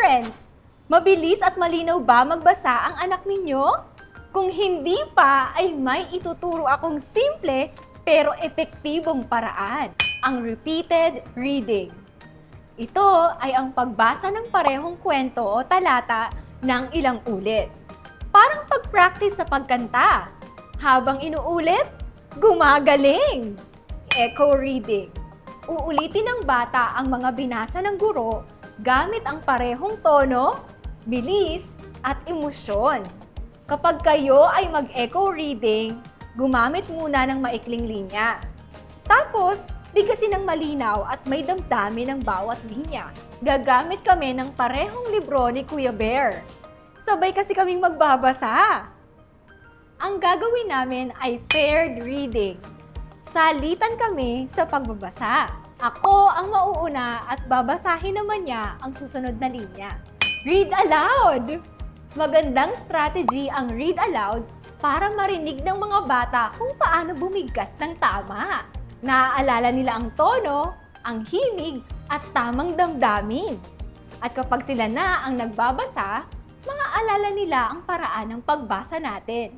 parents! Mabilis at malinaw ba magbasa ang anak ninyo? Kung hindi pa, ay may ituturo akong simple pero epektibong paraan, ang repeated reading. Ito ay ang pagbasa ng parehong kwento o talata ng ilang ulit. Parang pag-practice sa pagkanta. Habang inuulit, gumagaling! Echo reading. Uulitin ng bata ang mga binasa ng guro gamit ang parehong tono, bilis, at emosyon. Kapag kayo ay mag-echo reading, gumamit muna ng maikling linya. Tapos, bigkasin ng malinaw at may damdamin ng bawat linya. Gagamit kami ng parehong libro ni Kuya Bear. Sabay kasi kaming magbabasa. Ang gagawin namin ay paired reading. Salitan kami sa pagbabasa. Ako ang mauuna at babasahin naman niya ang susunod na linya. Read aloud! Magandang strategy ang read aloud para marinig ng mga bata kung paano bumigkas ng tama. Naaalala nila ang tono, ang himig, at tamang damdamin. At kapag sila na ang nagbabasa, maaalala nila ang paraan ng pagbasa natin.